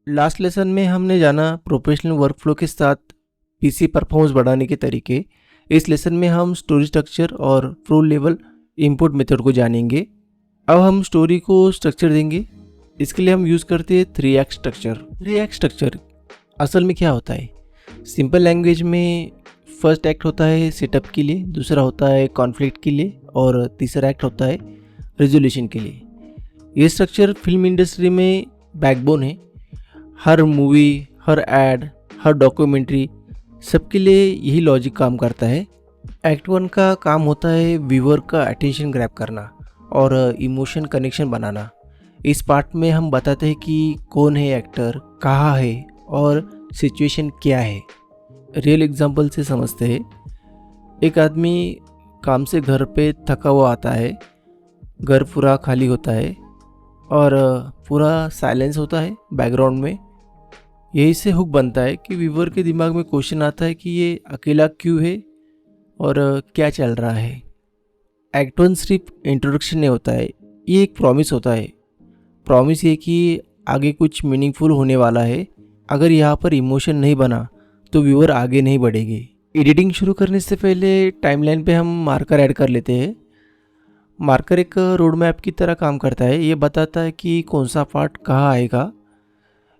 Last lesson में हमने जाना प्रोफेशनल वर्कफ्लो के साथ पीसी परफॉर्मेंस बढ़ाने के तरीके। इस लेसन में हम स्टोरी स्ट्रक्चर और फ्लो लेवल इंपुट मेथड को जानेंगे। अब हम स्टोरी को स्ट्रक्चर देंगे। इसके लिए हम यूज़ करते हैं 3 एक्ट स्ट्रक्चर। 3 एक्ट स्ट्रक्चर असल में क्या होता है? सिंपल लैंग्वेज में फर्स्ट एक्ट होता है सेटअप के लिए, दूसरा होता है कॉन्फ्लिक्ट के लिए और तीसरा एक्ट होता है रेजोल्यूशन के लिए। ये स्ट्रक्चर फिल्म इंडस्ट्री में बैकबोन है। हर मूवी, हर एड, हर डॉक्यूमेंट्री, सबके लिए यही लॉजिक काम करता है। एक्ट 1 का काम होता है व्यूअर का अटेंशन ग्रैब करना और इमोशन कनेक्शन बनाना। इस पार्ट में हम बताते हैं कि कौन है एक्टर, कहाँ है और सिचुएशन क्या है। रियल एग्जांपल से समझते हैं। एक आदमी काम से घर पे थका हुआ आता है, घर पूरा खाली होता है और पूरा साइलेंस होता है बैकग्राउंड में। यही से हुक बनता है कि व्यूअर के दिमाग में क्वेश्चन आता है कि ये अकेला क्यों है और क्या चल रहा है। एक्ट 1 सिर्फ इंट्रोडक्शन नहीं होता है, ये एक प्रॉमिस होता है। प्रॉमिस ये कि आगे कुछ मीनिंगफुल होने वाला है। अगर यहाँ पर इमोशन नहीं बना तो व्यूअर आगे नहीं बढ़ेगी। एडिटिंग शुरू करने से पहले टाइमलाइन पे हम मार्कर ऐड कर लेते हैं। मार्कर एक रोड मैप की तरह काम करता है। ये बताता है कि कौन सा पार्ट कहाँ आएगा।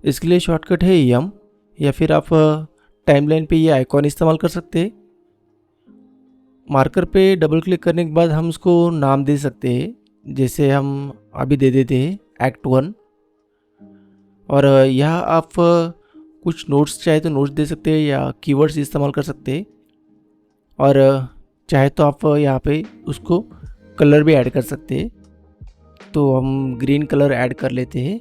इसके लिए शॉर्टकट है यम, या फिर आप टाइमलाइन पे ये आइकॉन इस्तेमाल कर सकते हैं। मार्कर पे डबल क्लिक करने के बाद हम उसको नाम दे सकते हैं, जैसे हम अभी दे देते हैं एक्ट 1। और यहाँ आप कुछ नोट्स चाहे तो नोट्स दे सकते हैं या कीवर्ड्स इस्तेमाल कर सकते हैं। और चाहे तो आप यहाँ पे उसको कलर भी ऐड कर सकते हैं। तो हम ग्रीन कलर ऐड कर लेते हैं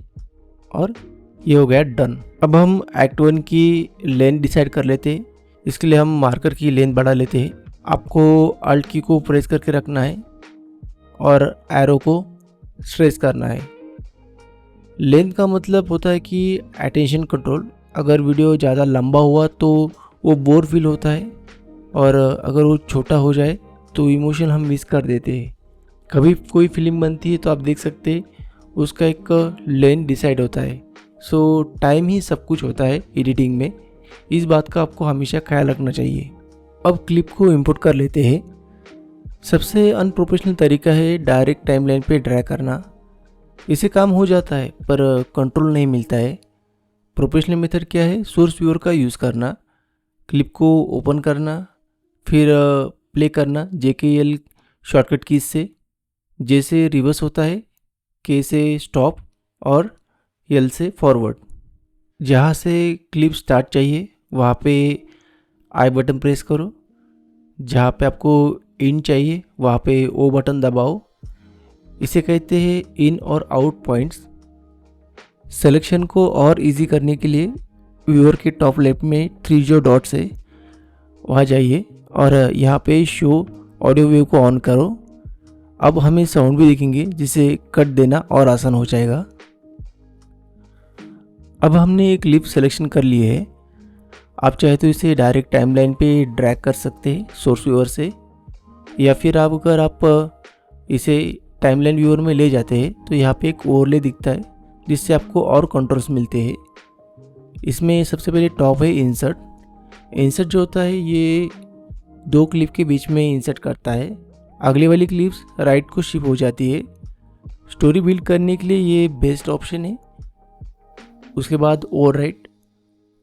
और ये हो गया डन। अब हम एक्ट 1 की लेंथ डिसाइड कर लेते हैं। इसके लिए हम मार्कर की लेंथ बढ़ा लेते हैं। आपको अल्ट की को प्रेस करके रखना है और एरो को स्ट्रेस करना है। लेंथ का मतलब होता है कि अटेंशन कंट्रोल। अगर वीडियो ज़्यादा लंबा हुआ तो वो बोर फील होता है, और अगर वो छोटा हो जाए तो इमोशन हम मिस कर देते हैं। कभी कोई फिल्म बनती है तो आप देख सकते हैं उसका एक लेंथ डिसाइड होता है। सो टाइम ही सब कुछ होता है एडिटिंग में। इस बात का आपको हमेशा ख्याल रखना चाहिए। अब क्लिप को इंपोर्ट कर लेते हैं। सबसे अनप्रोफेशनल तरीका है डायरेक्ट टाइमलाइन पे ड्रैग करना। इससे काम हो जाता है पर कंट्रोल नहीं मिलता है। प्रोफेशनल मेथड क्या है? सोर्स व्यूअर का यूज़ करना, क्लिप को ओपन करना, फिर प्ले करना JKL शॉर्टकट कीज से। जैसे रिवर्स होता है, K से स्टॉप और L से फॉरवर्ड। जहाँ से क्लिप स्टार्ट चाहिए वहाँ पे आई बटन प्रेस करो। जहाँ पे आपको इन चाहिए वहाँ पे O बटन दबाओ। इसे कहते हैं इन और आउट पॉइंट्स। सिलेक्शन को और इजी करने के लिए व्यूअर के टॉप लेफ्ट में 3 जो डॉट्स है वहाँ जाइए और यहाँ पे शो ऑडियो वेव को ऑन करो। अब हमें साउंड भी दिखेंगे, जिसे कट देना और आसान हो जाएगा। अब हमने एक क्लिप सिलेक्शन कर ली है। आप चाहे तो इसे डायरेक्ट टाइमलाइन पे ड्रैग कर सकते हैं सोर्स व्यूअर से, या फिर अगर आप इसे टाइमलाइन व्यूअर में ले जाते हैं तो यहाँ पे एक ओवरले दिखता है, जिससे आपको और कंट्रोल्स मिलते हैं। इसमें सबसे पहले टॉप है इंसर्ट। इंसर्ट जो होता है ये 2 क्लिप के बीच में इंसर्ट करता है। अगली वाली क्लिप्स राइट को शिफ्ट हो जाती है। स्टोरी बिल्ड करने के लिए ये बेस्ट ऑप्शन है। उसके बाद ओवरराइट,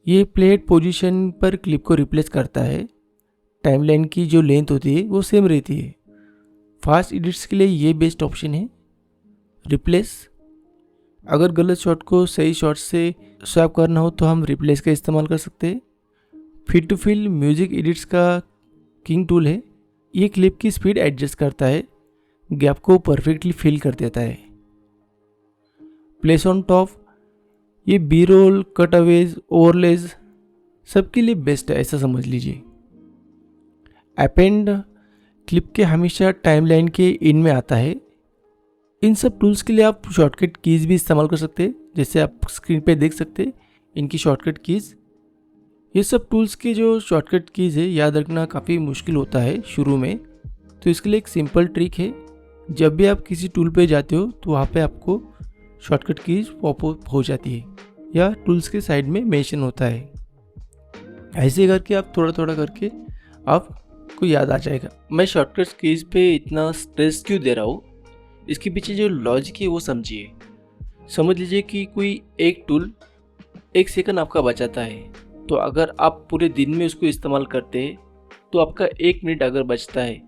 ये प्लेट पोजीशन पर क्लिप को रिप्लेस करता है। टाइमलाइन की जो लेंथ होती है वो सेम रहती है। फास्ट एडिट्स के लिए ये बेस्ट ऑप्शन है। रिप्लेस, अगर गलत शॉट को सही शॉट से स्वैप करना हो तो हम रिप्लेस का इस्तेमाल कर सकते हैं। Fit to fill music edits का किंग टूल है। ये क्लिप की स्पीड एडजस्ट करता है, गैप को परफेक्टली फिल कर देता है। प्लेस ऑन टॉप, ये B roll, cutaways, overlays सबके लिए बेस्ट है, ऐसा समझ लीजिए। अपेंड, क्लिप के हमेशा टाइमलाइन के इन में आता है। इन सब टूल्स के लिए आप शॉर्टकट कीज़ भी इस्तेमाल कर सकते हैं, जैसे आप स्क्रीन पे देख सकते हैं इनकी शॉर्टकट कीज़। ये सब टूल्स के जो शॉर्टकट कीज़ है याद रखना काफ़ी मुश्किल होता है शुरू में, तो इसके लिए एक सिंपल ट्रिक है। जब भी आप किसी टूल पे जाते हो तो वहाँ पे आपको शॉर्टकट कीज़ पॉपअप हो जाती है। या टूल्स के साइड में मेंशन होता है। ऐसे करके आप थोड़ा थोड़ा करके आपको याद आ जाएगा। मैं शॉर्टकट्स कीज पे इतना स्ट्रेस क्यों दे रहा हूँ, इसके पीछे जो लॉजिक है वो समझिए। समझ लीजिए कि कोई एक टूल 1 सेकंड आपका बचाता है, तो अगर आप पूरे दिन में उसको इस्तेमाल करते हैं तो आपका 1 मिनट अगर बचता है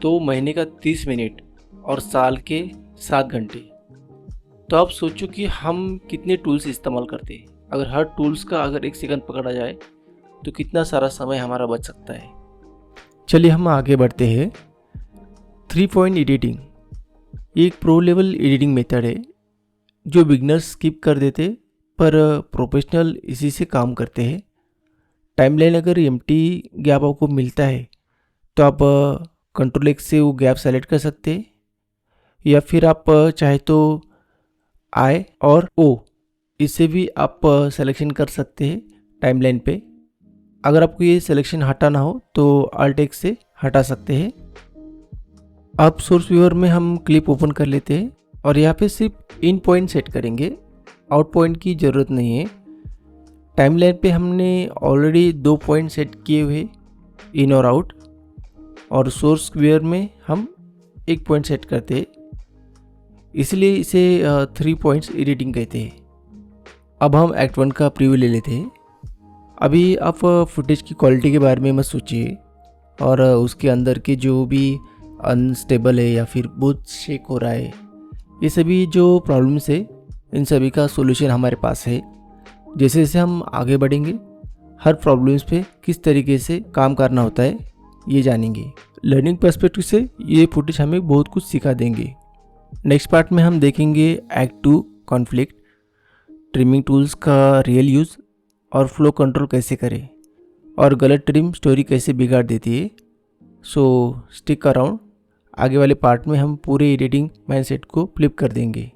तो महीने का 30 मिनट और साल के 7 घंटे। तो आप सोचो कि हम कितने टूल्स इस्तेमाल करते हैं। अगर हर टूल्स का अगर 1 सेकंड पकड़ा जाए तो कितना सारा समय हमारा बच सकता है। चलिए हम आगे बढ़ते हैं। 3 पॉइंट एडिटिंग, ये एक प्रो लेवल एडिटिंग मेथड है जो बिगनर्स स्किप कर देते, पर प्रोफेशनल इसी से काम करते हैं। टाइमलाइन अगर एम्प्टी गैप आपको मिलता है तो आप कंट्रोल एक्स से वो गैप सेलेक्ट कर सकते हैं, या फिर आप चाहे तो आई और ओ इससे भी आप सिलेक्शन कर सकते हैं टाइमलाइन पे। अगर आपको ये सिलेक्शन हटाना हो तो अल्ट एक्स से हटा सकते हैं। अब सोर्स व्यूअर में हम क्लिप ओपन कर लेते हैं और यहाँ पे सिर्फ इन पॉइंट सेट करेंगे, आउट पॉइंट की ज़रूरत नहीं है। टाइमलाइन पे हमने ऑलरेडी 2 पॉइंट सेट किए हुए, इन और आउट, और सोर्स व्यूअर में हम 1 पॉइंट सेट करते हैं, इसलिए इसे 3 पॉइंट्स एडिटिंग कहते हैं। अब हम एक्ट 1 का प्रीव्यू ले लेते हैं। अभी आप फुटेज की क्वालिटी के बारे में मत सोचिए, और उसके अंदर के जो भी अनस्टेबल है या फिर बहुत शेक हो रहा है, ये सभी जो प्रॉब्लम्स है इन सभी का सॉल्यूशन हमारे पास है। जैसे जैसे हम आगे बढ़ेंगे हर प्रॉब्लम्स पे किस तरीके से काम करना होता है ये जानेंगे। लर्निंग पर्सपेक्टिव से ये फुटेज हमें बहुत कुछ सिखा देंगे। नेक्स्ट पार्ट में हम देखेंगे एक्ट 2 कॉन्फ्लिक्ट, ट्रिमिंग टूल्स का रियल यूज़ और फ्लो कंट्रोल कैसे करें, और गलत ट्रिम स्टोरी कैसे बिगाड़ देती है। सो स्टिक अराउंड, आगे वाले पार्ट में हम पूरे एडिटिंग माइंडसेट को फ्लिप कर देंगे।